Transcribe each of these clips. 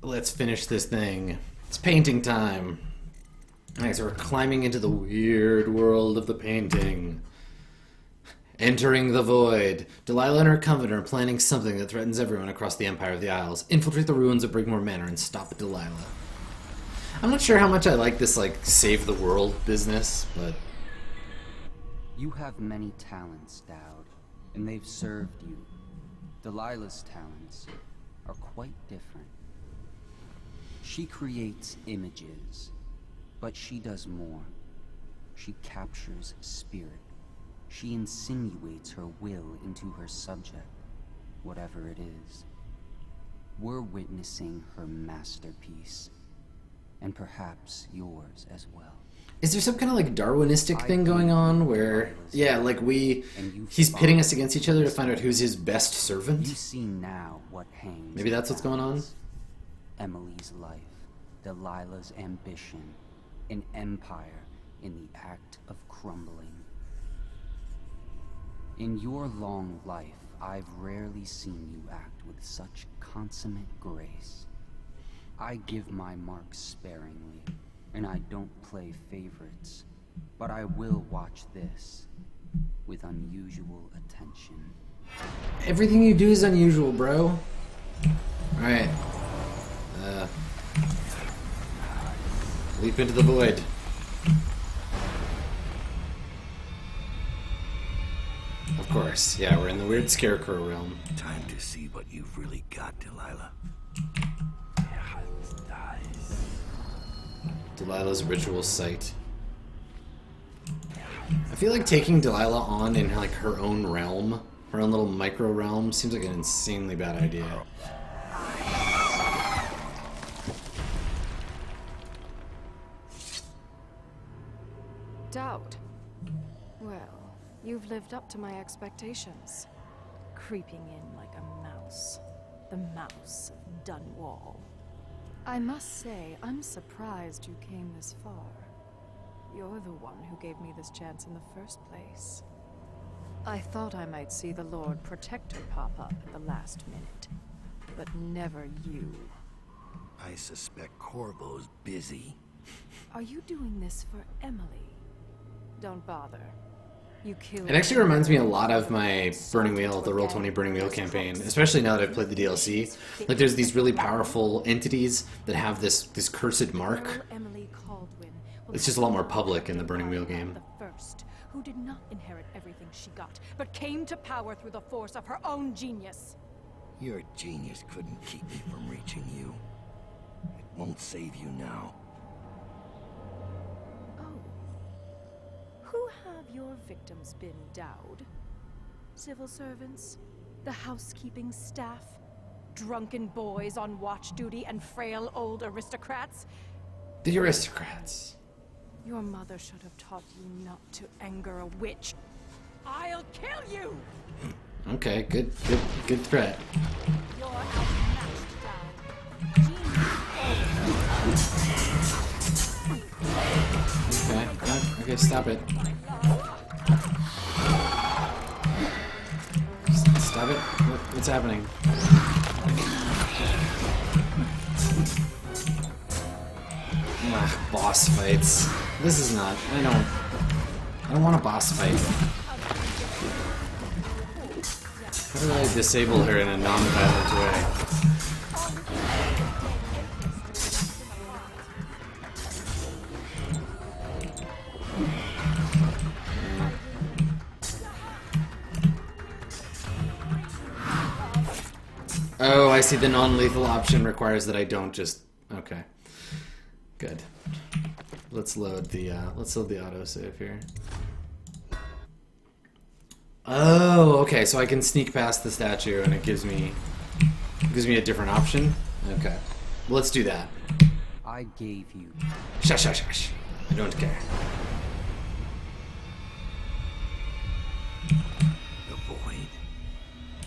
Let's finish this thing. It's painting time. Alright, so we're climbing into the weird world of the painting. Entering the void. Delilah and her coven are planning something that threatens everyone across the Empire of the Isles. Infiltrate the ruins of Brigmore Manor and stop Delilah. I'm not sure how much I like this, like, save the world business, but... You have many talents, Daud, and they've served you. Delilah's talents are quite different. She creates images, but she does more. She captures spirit. She insinuates her will into her subject, whatever it is. We're witnessing her masterpiece, and perhaps yours as well. Is there some kind of, like, Darwinistic thing going on where, yeah, like, he's pitting us against each other to find out who's his best servant? You see now what hangs. Maybe that's what's going on? Emily's life, Delilah's ambition, an empire in the act of crumbling. In your long life, I've rarely seen you act with such consummate grace. I give my marks sparingly, and I don't play favorites, but I will watch this with unusual attention. Everything you do is unusual, bro. Alright. Leap into the void. Of course, yeah, we're in the weird scarecrow realm. Time to see what you've really got, Delilah. Delilah's ritual site. I feel like taking Delilah on in, like, her own realm, her own little micro realm, seems like an insanely bad idea. Daud. Well, you've lived up to my expectations. Creeping in like a mouse. The mouse of Dunwall. I must say, I'm surprised you came this far. You're the one who gave me this chance in the first place. I thought I might see the Lord Protector pop up at the last minute, but never you. I suspect Corvo's busy. Are you doing this for Emily? Don't bother. You killed It actually reminds me a lot of my Burning Wheel, the Roll20 Burning Wheel campaign, especially now that I've played the DLC. Like, there's these really powerful entities that have this cursed mark. It's just a lot more public in the Burning Wheel game. The first, who did not inherit everything she got, but came to power through the force of her own genius. Your genius couldn't keep me from reaching you. It won't save you now. Who have your victims been, Daud? Civil servants? The housekeeping staff? Drunken boys on watch duty and frail old aristocrats? The aristocrats. Your mother should have taught you not to anger a witch. I'll kill you! Okay, good threat. You're outmatched, Daud. Okay, stop it. Stop it. What's happening? Boss fights. This is not. I don't want a boss fight. How do I disable her in a non-violent way? Oh, I see. The non-lethal option requires that I don't just... Okay. Good. Let's load the autosave here. Oh, okay. So I can sneak past the statue, and it gives me a different option. Okay. Well, let's do that. I gave you. Shush. I don't care. The void.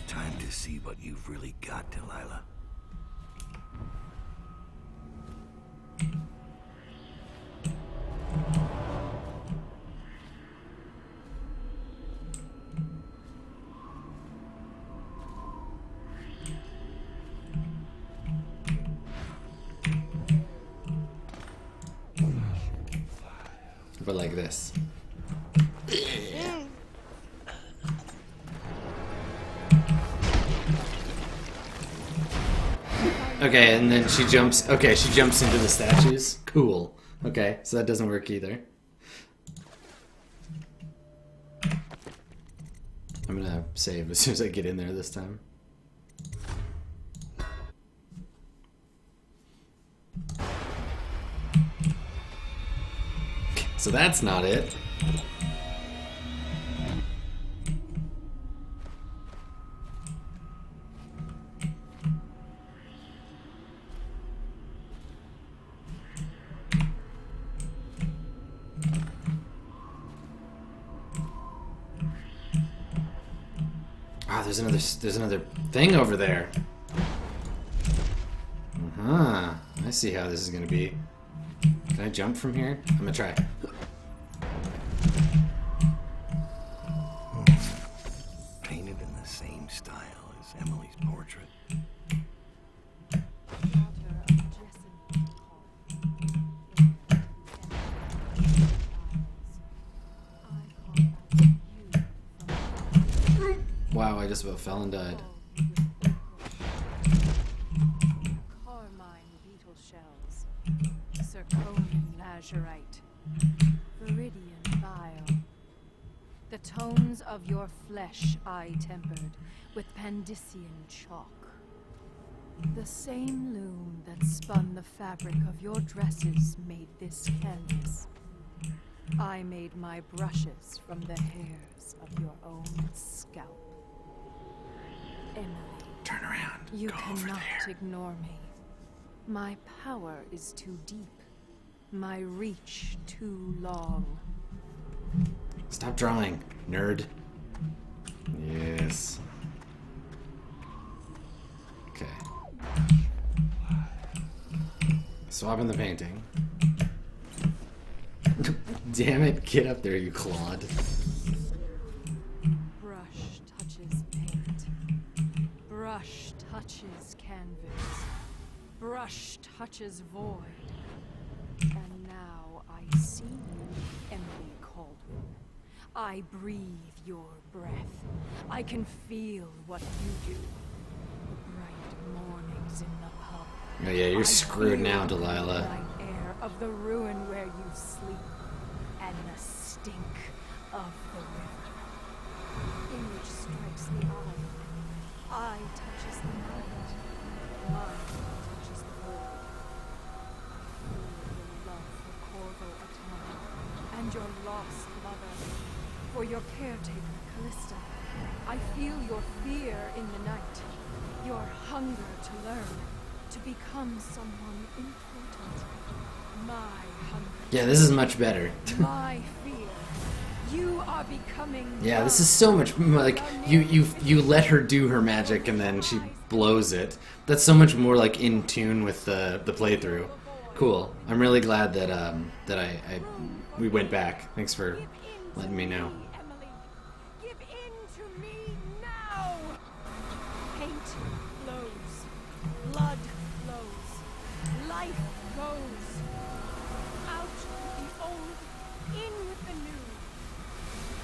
Time to see what you've really got, Delilah. but like this. Okay, and then she jumps. Okay, she jumps into the statues. Cool. Okay, so that doesn't work either. I'm gonna save as soon as I get in there this time. So that's not it. Ah, there's another thing over there. Uh-huh. I see how this is gonna be. Can I jump from here? I'm gonna try. Painted in the same style as Emily's portrait. Wow, I just about fell and died. Carmine beetle shells, zirconium lazurite, viridian bile. The tones of your flesh I tempered with Pandician chalk. The same loom that spun the fabric of your dresses made this canvas. I made my brushes from the hairs of your own scalp. Emily, Turn around. you Go over cannot there. ignore me. My power is too deep. My reach too long. Stop drawing, nerd. Yes. Okay. Swapping the painting. Damn it, get up there, you clod. Brush touches paint. Brush touches canvas. Brush touches void. And now I see you, Emily Caldwell. I breathe your breath. I can feel what you do. Bright mornings in the pub. Oh yeah, you're I screwed feel now, the Delilah. night air of the ruin where you sleep, and the stink of the river. Image strikes the eye touches the mind, mind touches the void. Feel your love for Corvo and your lost mother, for your caretaker, Callista. I feel your fear in the night, your hunger to learn, to become someone important. My hunger. Yeah, this is much better. My fear. You are becoming. Yeah, this is so much like you let her do her magic and then she blows it. That's so much more like in tune with the playthrough. Cool. I'm really glad that we went back. Thanks for letting me know. Emily, give in to me now. Paint flows, blood flows, life goes. Out with the old, in with the new.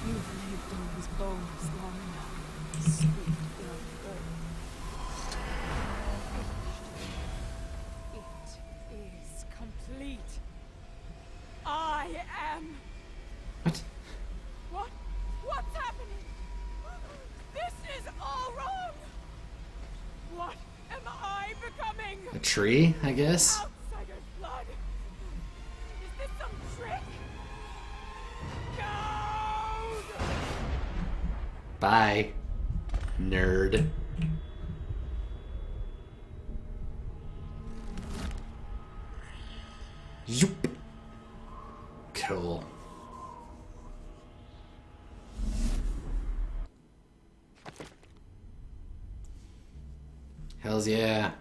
You've lived in these bones long enough. Sweet blood earth. Finished. It is complete. I am. What? What? What's happening? This is all wrong. What am I becoming? A tree, I guess? Outsider's blood. Is this some trick? Daud! Bye, nerd. Zoop. Cool. Hells yeah.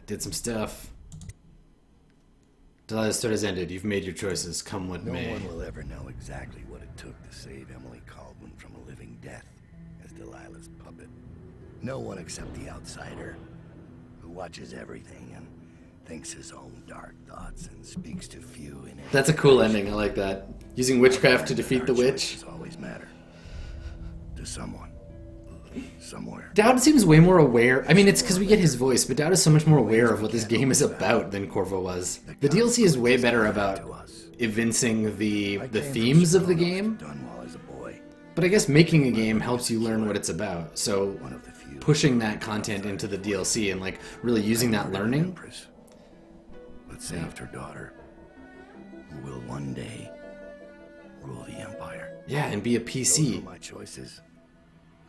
Did some stuff. Delilah's story has ended. You've made your choices. Come what No may. one will ever know exactly what it took to save Emily Caldwell from a living death as Delilah's puppet. No one except the outsider, who watches everything and thinks his own dark thoughts and speaks to few in it. That's a cool ending. I like that. Using witchcraft to defeat the witch. Always matter to someone, somewhere. Daud seems way more aware. I mean, it's because we get his voice, but Daud is so much more aware of what this game is about than Corvo was. The DLC is way better about evincing the themes of the game. Dunwall as a boy. But I guess making a game helps you learn what it's about. So pushing that content into the DLC and like really using that learning. But saved her daughter, who will one day rule the Empire. Yeah, and be a Those PC. are my choices.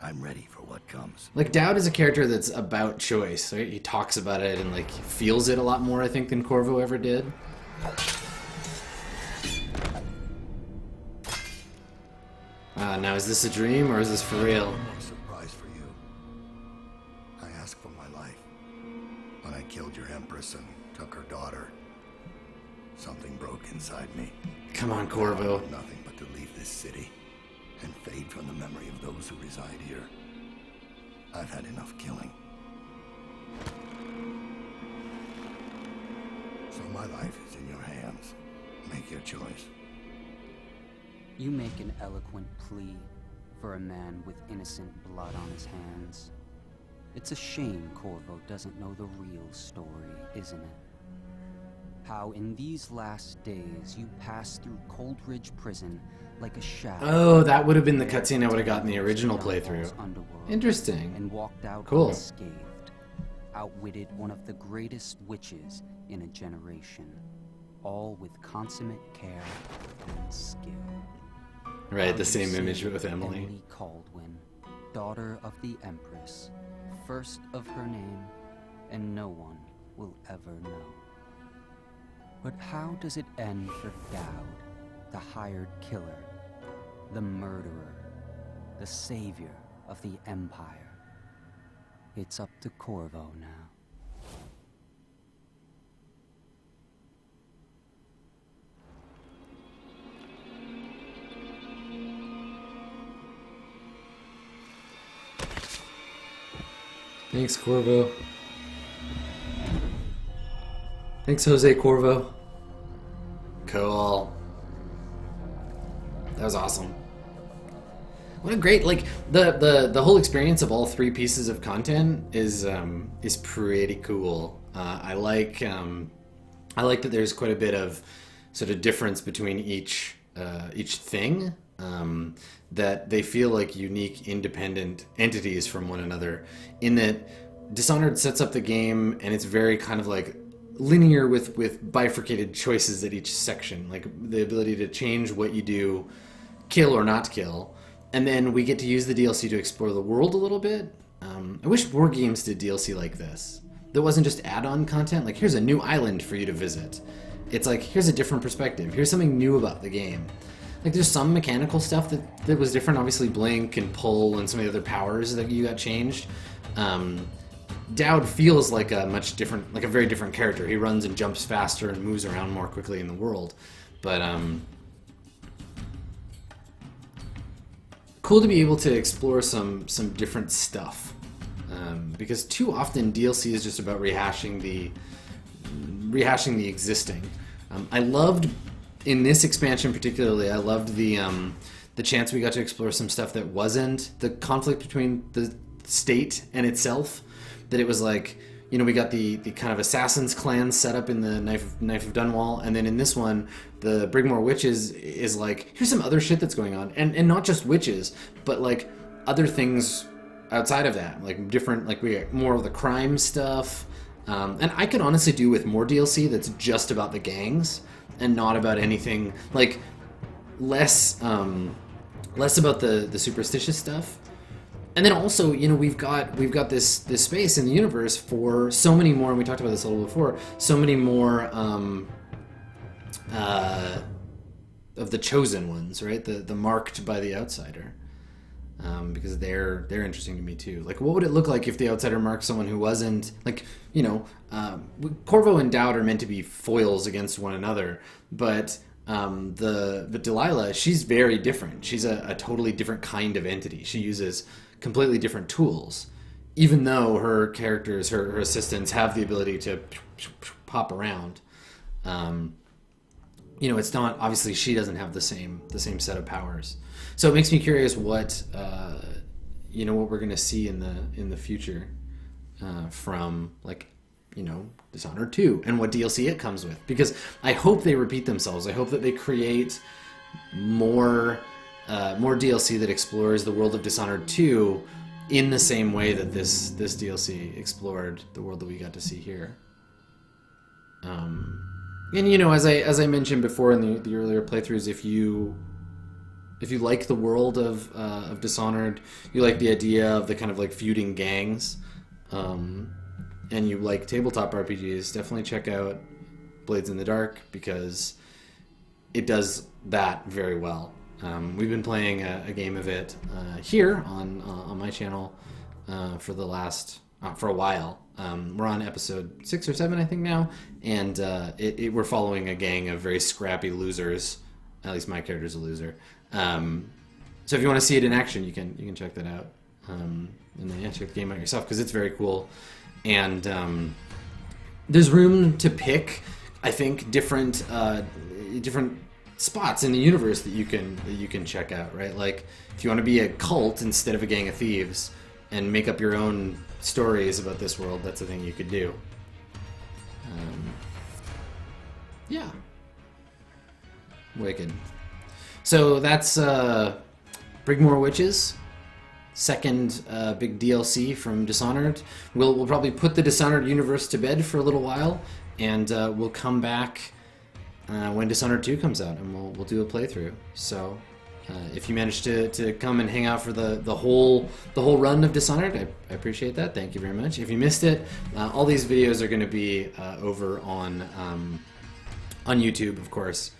I'm ready for what comes. Like Daud is a character that's about choice, right? He talks about it and like feels it a lot more, I think, than Corvo ever did. Now is this a dream or is this for real? One more surprise for you. I asked for my life. When I killed your Empress and took her daughter, something broke inside me. Come on, Corvo. Nothing but to leave this city and fade from the memory of those who reside here. I've had enough killing. So my life is in your hands. Make your choice. You make an eloquent plea for a man with innocent blood on his hands. It's a shame Corvo doesn't know the real story, isn't it? How in these last days you passed through Coldridge Prison like a shadow. Oh, that would have been the cutscene I would have gotten in the original playthrough. Interesting. And walked out Cool. unscathed. Outwitted one of the greatest witches in a generation. All with consummate care and skill. Right, the same image with Emily. Emily Caldwin, daughter of the Empress, first of her name, and no one will ever know. But how does it end for Daud, the hired killer, the murderer, the savior of the Empire? It's up to Corvo now. Thanks, Corvo. Thanks, Jose Corvo. Cool. That was awesome. What a great, like, the whole experience of all three pieces of content is pretty cool. I like that there's quite a bit of sort of difference between each thing. That they feel like unique, independent entities from one another. In that Dishonored sets up the game, and it's very kind of like linear with bifurcated choices at each section, like the ability to change what you do, kill or not kill, and then we get to use the DLC to explore the world a little bit. I wish more games did DLC like this. That wasn't just add-on content, like here's a new island for you to visit. It's like, here's a different perspective, here's something new about the game. Like, there's some mechanical stuff that was different. Obviously, Blink and Pull and some of the other powers that you got changed. Daud feels like a much different, like a very different character. He runs and jumps faster and moves around more quickly in the world. But, cool to be able to explore some different stuff. Because too often DLC is just about rehashing the existing. I loved... In this expansion particularly, I loved the chance we got to explore some stuff that wasn't the conflict between the state and itself. That it was like, you know, we got the kind of assassins clan set up in the Knife of Dunwall, and then in this one, the Brigmore Witches is like, here's some other shit that's going on, and not just witches, but like other things outside of that, like different, like we got more of the crime stuff, and I could honestly do with more DLC that's just about the gangs. And not about anything, like less about the superstitious stuff. And then also, you know, we've got this space in the universe for so many more, and we talked about this a little before, so many more of the chosen ones, right? The marked by the outsider. Because they're interesting to me too. Like, what would it look like if the outsider marked someone who wasn't, like, you know, Corvo and Daud are meant to be foils against one another, but the Delilah, she's very different. She's a totally different kind of entity. She uses completely different tools, even though her characters, her assistants, have the ability to pop around. You know, it's not, obviously she doesn't have the same set of powers. So it makes me curious what you know, what we're gonna see in the future from, like, you know, Dishonored 2 and what DLC it comes with, because I hope they repeat themselves. I hope that they create more DLC that explores the world of Dishonored 2 in the same way that this DLC explored the world that we got to see here. And you know, as I mentioned before in the earlier playthroughs, if you like the world of Dishonored, you like the idea of the kind of like feuding gangs, and you like tabletop RPGs, definitely check out Blades in the Dark, because it does that very well. We've been playing a game of it here on my channel for a while. We're on episode 6 or 7, I think, now, and we're following a gang of very scrappy losers. At least my character's a loser. So if you want to see it in action, you can check that out, and then check the game out yourself, because it's very cool. And there's room to pick, I think, different spots in the universe that you can check out, right? Like, if you want to be a cult instead of a gang of thieves and make up your own stories about this world, that's a thing you could do. Yeah. Wicked. So that's Brigmore Witches, second big DLC from Dishonored. We'll probably put the Dishonored universe to bed for a little while, and we'll come back when Dishonored 2 comes out, and we'll do a playthrough. So if you managed to come and hang out for the whole run of Dishonored, I appreciate that. Thank you very much. If you missed it, all these videos are going to be over on YouTube, of course.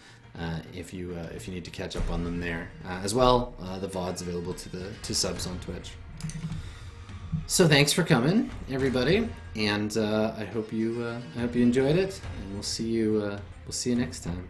If you need to catch up on them there as well. The VOD's available to subs on Twitch. So thanks for coming, everybody, and I hope you enjoyed it, and we'll see you next time.